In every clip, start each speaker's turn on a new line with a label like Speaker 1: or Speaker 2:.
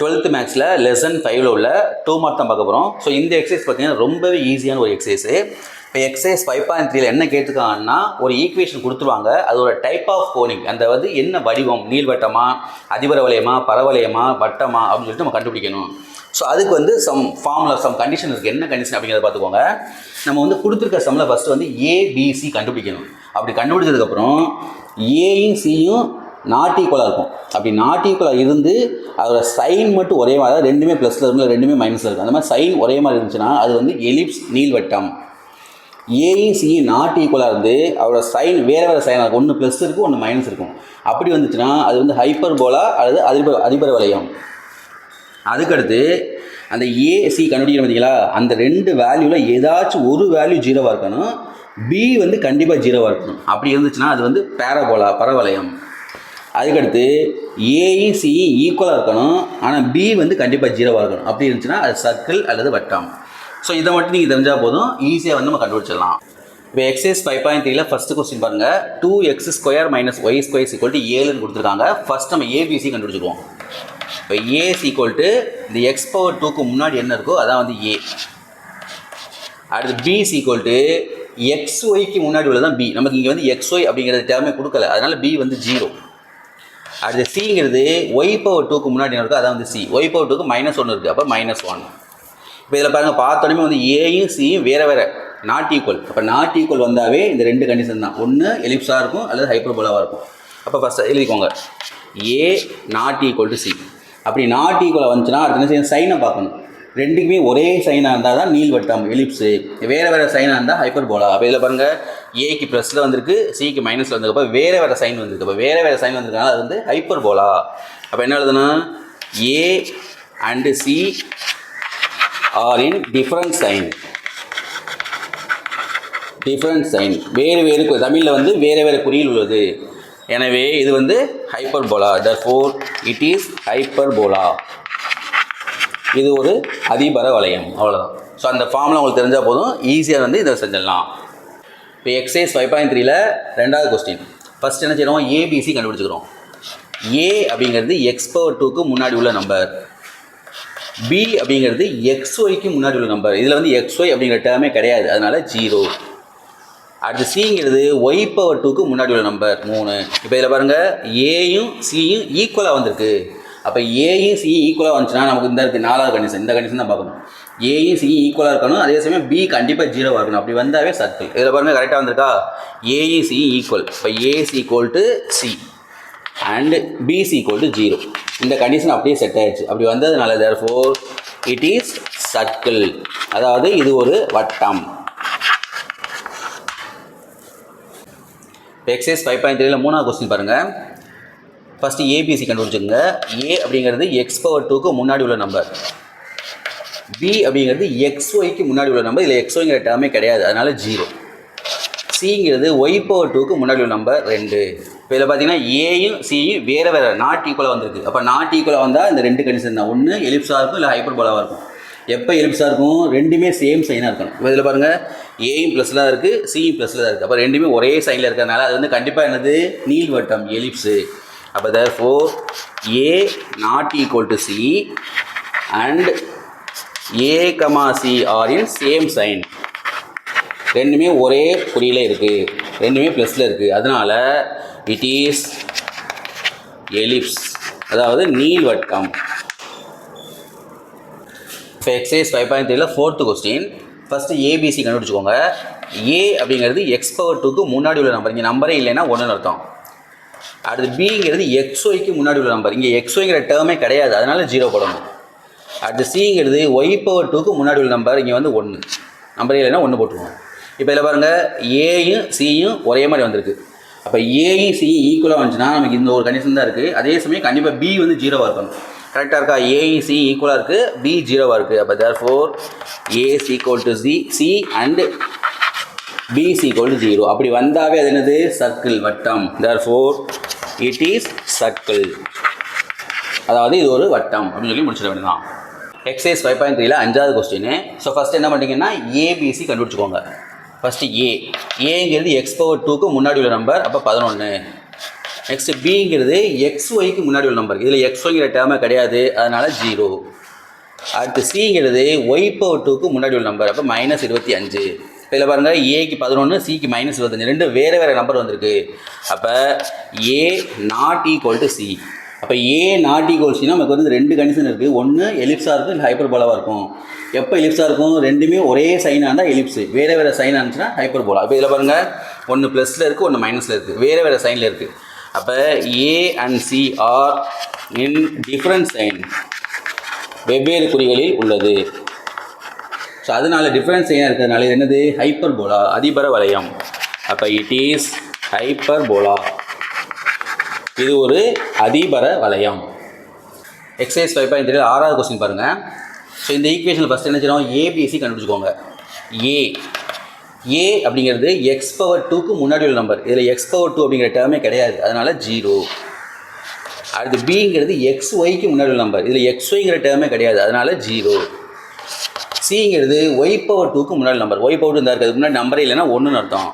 Speaker 1: 12th மேக்ஸில் lesson 5ல் உள்ள 2 mark தான் பார்க்க போகிறோம். ஸோ இந்த எக்ஸசைஸ் பார்த்தீங்கன்னா ரொம்பவே ஈஸியான ஒரு எக்ஸசைஸு. இப்போ எக்ஸசைஸ் 5.3ல் என்ன கேட்டிருக்காங்கன்னா, ஒரு ஈக்குவேஷன் கொடுத்துருவாங்க, அதோட டைப் ஆஃப் கோனிங், அந்த வந்து என்ன வடிவம், நீள்வட்டமா, அதிபர வளையமா, பரவளையமா, வட்டமா அப்படின்னு சொல்லிட்டு நம்ம கண்டுபிடிக்கணும். ஸோ அதுக்கு வந்து சம் ஃபார்முலா, சம் கண்டிஷன் இருக்குது. என்ன கண்டிஷன் அப்படிங்கிறத பார்த்துக்கோங்க. நம்ம வந்து கொடுத்துருக்க சம்மில் ஃபஸ்ட்டு வந்து ஏபிசி கண்டுபிடிக்கணும். அப்படி கண்டுபிடிச்சதுக்கப்புறம் ஏயும் சியும் நாட் ஈக்குவலாக இருக்கும். அப்படி நாட் ஈக்குவலாக இருந்து அதோட சைன் மட்டும் ஒரே மாதிரி, அதாவது ரெண்டுமே ப்ளஸில் இருக்கும், ரெண்டுமே மைனஸில் இருக்கும். அந்த மாதிரி சைன் ஒரே மாதிரி இருந்துச்சுன்னா அது வந்து எலிப்ஸ், நீள்வட்டம். ஏயும் சியும் நாட் ஈக்குவலாக இருந்து அதோட சைன் வேறு வேறு சைனாக இருக்கும். ஒன்று ப்ளஸ் இருக்கும், ஒன்று மைனஸ் இருக்கும். அப்படி வந்துச்சுன்னா அது வந்து ஹைப்பர்போலா அல்லது அதிபர வளையம். அதுக்கடுத்து அந்த ஏசி கண்டுபிடிக்கணும் பார்த்தீங்களா, அந்த ரெண்டு வேல்யூவில் ஏதாச்சும் ஒரு வேல்யூ ஜீரோவாக இருக்கணும், பி வந்து கண்டிப்பாக ஜீரோவாக இருக்கணும். அப்படி இருந்துச்சுன்னா அது வந்து பேரபோலா, பரவளையம். அதுக்கடுத்து ஏயும் சியும் ஈக்குவலாக இருக்கணும், ஆனால் பி வந்து கண்டிப்பாக ஜீரோவாக இருக்கணும். அப்படி இருந்துச்சுன்னா அது சர்க்கிள் அல்லது வட்டம். ஸோ இதை மட்டும் நீங்கள் தெரிஞ்சால் போதும், ஈஸியாக வந்து நம்ம கண்டுபிடிச்சிடலாம். இப்போ எக்ஸசைஸ் 5.3ல் ஃபஸ்ட்டு கொஸ்டின் பாருங்கள். 2x² - y² = 7ன்னு கொடுத்துருக்காங்க. ஃபஸ்ட் நம்ம ஏபிசி கண்டுபிடிச்சிக்குவோம். இப்போ ஏ = இந்த x⁴ முன்னாடி என்ன இருக்கோ அதான் வந்து ஏ. அடுத்து பி = xyக்கு முன்னாடி உள்ளதான் பி. நமக்கு இங்கே வந்து xy அப்படிங்கிறது டேர்மே கொடுக்கல, அதனால் பி வந்து 0. அடுத்து சிங்கிறது y⁴ முன்னாடி என்ன இருக்கோ அதான் வந்து சி. y⁴ -1 இருக்குது, அப்போ -1. இப்போ இதில் பாருங்கள், பார்த்தோன்னே வந்து ஏயும் சியும் வேறு வேறு, நாட் ஈக்குவல். அப்போ நாட் ஈக்குவல் வந்தாவே இந்த ரெண்டு கண்டிஷன் தான், ஒன்று எலிப்ஸாக இருக்கும் அல்லது ஹைப்பர்போலாவாக இருக்கும். அப்போ ஃபஸ்ட்டு எழுதிக்கோங்க, ஏ நாட் ஈக்குவல் டு சி. அப்படி நாட் ஈக்குவலாக வந்துச்சுன்னா அடுத்த என்ன செய்யணும், சைனை பார்க்கணும். ரெண்டுக்குமே ஒரே சைனாக இருந்தால் தான் நீள்வட்டம், எலிப்ஸு. வேறு வேறு சைனாக இருந்தால் ஹைப்பர்போலா. அப்போ இதில் பாருங்கள், ஏக்கு ப்ளஸில் வந்திருக்கு, சிக்கு மைனஸில் வந்திருக்கு. அப்போ வேறு வேறு சைன் வந்திருக்கு. அப்போ வேறு வேறு சைன் வந்திருக்கனால அது வந்து ஹைப்பர்போலா. அப்போ என்ன எழுதுனா, A and C are in different sign. Different sign, வேறு வேறு, தமிழில் வந்து வேறு வேறு குறியில் உள்ளது. எனவே இது வந்து hyperbola. therefore it is hyperbola. இது ஒரு அதிபர வளையம். அவ்வளோதான். ஸோ அந்த ஃபார்முலா உங்களுக்கு தெரிஞ்சால் போதும், ஈஸியாக வந்து இதை செஞ்சிடலாம். இப்போ எக்ஸசைஸ் 5.3ல் ரெண்டாவது கொஸ்டின். ஃபஸ்ட் என்ன செய்யணும், ஏபிசி கண்டுபிடிச்சிக்கிறோம். ஏ அப்படிங்கிறது x⁴ முன்னாடி உள்ள நம்பர், பி அப்படிங்கிறது xyக்கு முன்னாடி உள்ள நம்பர். இதில் வந்து xy அப்படிங்கிற டேர்மே கிடையாது, அதனால் 0. அடுத்து சிங்கிறது y⁴ முன்னாடி உள்ள நம்பர் 3. இப்போ இதில் பாருங்கள், ஏயும் சியும் ஈக்குவலாக வந்திருக்கு. அப்போ ஏயும் சியும் ஈக்குவலாக வந்துச்சுன்னா நமக்கு இந்த இருக்குது 4வது கண்டிஷன். இந்த கண்டிஷன் தான் பார்க்கணும். ஏயும் சியும் ஈக்குவலாக இருக்கணும், அதே சமயம் பி கண்டிப்பாக 0வாக இருக்கணும். அப்படி வந்தாவே சர்க்கிள். இதில் பாருங்கள், கரெக்டாக வந்திருக்கா, ஏயும் சியும் ஈக்குவல். இப்போ ஏசி = சி அண்ட் பிசி = 0. இந்த கண்டிஷன் அப்படியே செட் ஆயிடுச்சு. அப்படி வந்ததுனால therefore இட் இஸ் சர்க்கிள், அதாவது இது ஒரு வட்டம். இப்போ எக்ஸசைஸ் 5.3ல் மூணாவது கொஸ்டின் பாருங்கள். First ABC கண்டுபிடிச்சுங்க. ஏ அப்படிங்கிறது x⁴ முன்னாடி உள்ள நம்பர், பி அப்படிங்கிறது xyக்கு முன்னாடி உள்ள நம்பர். இதில் xyங்கிற டேர்மே கிடையாது, அதனால் 0. சிங்கிறது y⁴ முன்னாடி உள்ள நம்பர் 2. இப்போ இதில் பார்த்தீங்கன்னா ஏயும் சியும் வேறு வேறு நாட் ஈக்குவலாக வந்திருக்கு. அப்போ நாட் ஈக்குவலாக வந்தால் இந்த ரெண்டு கண்டிஷன் தான், ஒன்று எலிப்ஸாக இருக்கும் இல்லை ஹைப்பர்போலாவாக இருக்கும். எப்போ எலிப்ஸாக இருக்கும், ரெண்டுமே சேம் சைனாக இருக்கணும். இப்போ இதில் பாருங்கள், ஏயும் ப்ளஸில் தான் இருக்குது, சியும் ப்ளஸில் தான் இருக்குது. அப்போ ரெண்டுமே ஒரே சைனில் இருக்கிறதுனால அது வந்து கண்டிப்பாக என்னது, நீள்வட்டம், எலிப்ஸு. அப்போ therefore A not equal to C and A, C are in same sign. ரெண்டுமே ஒரே குறியில் இருக்குது, ரெண்டுமே ப்ளஸில் இருக்குது. அதனால் இட் இஸ் எலிப்ஸ், அதாவது நீள்வட்டம். இப்போ எக்ஸசைஸ் 5.3ல் 4th கொஸ்டின். ஃபஸ்ட்டு ஏபிசி கண்டுபிடிச்சிக்கோங்க. ஏ அப்படிங்கிறது x⁴ முன்னாடி உள்ள நம்பர், இங்கே நம்பரே இல்லைன்னா 1ன்னு அர்த்தம். அடுத்து பிங்கிறது xyக்கு முன்னாடி உள்ள நம்பர், இங்கே xyங்கிற டேர்மே கிடையாது, அதனால் 0 போடணும். அடுத்து சிங்கிறது y⁴ முன்னாடி உள்ள நம்பர், இங்கே வந்து 1, நம்பரே இல்லைன்னா 1 போட்டுருவோம். இப்போ இதில் பாருங்கள், ஏயும் சியும் ஒரே மாதிரி வந்திருக்கு. அப்போ ஏயும் சியும் ஈக்குவலாக வந்துச்சுன்னா நமக்கு இந்த ஒரு கண்டிஷன் தான் இருக்குது. அதே சமயம் கண்டிப்பாக பி வந்து 0வாக இருக்கணும். கரெக்டாக இருக்கா, ஏயும் சி ஈக்குவலாக இருக்குது, பி 0வாக இருக்குது. அப்போ therefore A = C and B = 0. அப்படி வந்தாவே அது என்னது, சர்க்கிள், வட்டம். therefore இட் இஸ் சர்க்கிள், அதாவது இது ஒரு வட்டம் அப்படின்னு சொல்லி முடிச்சிட வேண்டியதான். எக்ஸசைஸ் 5.3ல் 5வது கொஸ்டின். ஸோ ஃபஸ்ட்டு என்ன பண்ணிங்கன்னா, ஏபிசி கண்டுபிடிச்சிக்கோங்க. ஃபஸ்ட்டு ஏங்கிறது x⁴ முன்னாடி உள்ள நம்பர், அப்போ 11. நெக்ஸ்ட் பிங்கிறது XYக்கு முன்னாடி உள்ள நம்பர். இதில் XYங்கிற டேர்மே கிடையாது, அதனால் 0. அடுத்து சிங்கிறது Y/2க்கு முன்னாடி உள்ள நம்பர், அப்போ -25. இப்போ இதில் பாருங்கள், ஏக்கு 11, சிக்கு -25, ரெண்டு வேறு வேறு நம்பர் வந்திருக்கு. அப்போ A ≠ C. அப்போ A ≠ Cனா நமக்கு வந்து ரெண்டு கண்டிஷன் இருக்குது. ஒன்று எலிப்ஸாக இருக்கும், இல்லை ஹைப்பர்போலாவாக இருக்கும். எப்போ எலிப்ஸாக இருக்கும்? ரெண்டுமே ஒரே சைனாக இருந்தால் எலிப்ஸு, வேறு வேறு சைனாக இருந்துச்சுன்னா ஹைப்பர்போலா. இப்போ இதில் பாருங்கள், ஒன்று ப்ளஸில் இருக்குது, ஒன்று மைனஸில் இருக்குது, வேறு வேறு சைனில் இருக்குது. அப்போ A and C are in different sign, வெவ்வேறு குறிகளில் உள்ளது. ஸோ அதனால டிஃப்ரெண்ட் சைனாக இருக்கிறதுனால இது என்னது? ஹைப்பர்போலா, அதிபர வளையம். அப்போ இட் இஸ் ஹைப்பர்போலா, இது ஒரு அதிபர வளையம். எக்ஸசைஸ் 5.3 6வது கொஸ்டின் பாருங்கள். ஸோ இந்த ஈக்குவேஷனில் ஃபஸ்ட் என்ன செய்யணும்? ABC கண்டுபிடிச்சிக்கோங்க. A அப்படிங்கிறது X/2க்கு முன்னாடி உள்ள நம்பர். இதில் X/2 அப்படிங்கிற டேர்மே கிடையாது, அதனால் 0. அடுத்து Bங்கிறது XYக்கு முன்னாடி உள்ள நம்பர். இதில் XYங்கிற டேர்மே கிடையாது, அதனால் 0. Cங்கிறது Y/2க்கு முன்னாடி நம்பர். Y/2 இருந்தால் இருக்குது, முன்னாடி நம்பரே இல்லைன்னா 1ன்னு அர்த்தம்.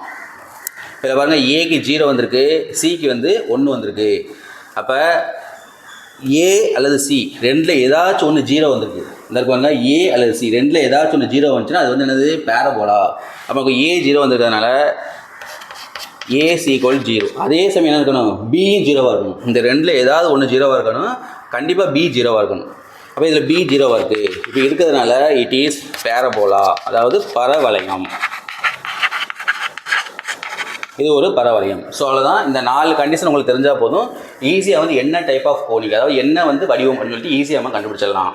Speaker 1: இதில் பாருங்கள், ஏக்கு 0 வந்திருக்கு, சிக்கு வந்து 1 வந்திருக்கு. அப்போ ஏ அல்லது சி ரெண்டில் ஏதாச்சும் ஒன்று 0 வந்திருக்கு. இந்த பாருங்க, ஏ அல்லது சி ரெண்டில் ஏதாச்சும் ஒன்று 0 வந்துச்சுன்னா அது வந்து என்னது? பேரபோலா. அப்போ ஏ 0 வந்திருக்கிறதுனால AC = 0. அதே சமயம் என்ன இருக்கணும்? B 0வாக இருக்கணும். இந்த ரெண்டில் ஏதாவது ஒன்று 0வாக இருக்கணும், கண்டிப்பாக B 0வாக இருக்கணும். அப்போ இதில் B 0வாக இருக்குது. இப்போ இருக்கிறதுனால இட் இஸ் பேரபோலா, அதாவது பரவளையம். இது ஒரு பரவளையம். ஸோ அவ்வளோதான். இந்த 4 கண்டிஷன் உங்களுக்கு தெரிஞ்சால் போதும், ஈஸியாக வந்து என்ன டைப் ஆஃப் கோனிக், அதாவது என்ன வந்து வடிவம் அப்படின்னு சொல்லிட்டு ஈஸியாக நம்ம கண்டுபிடிச்சிடலாம்.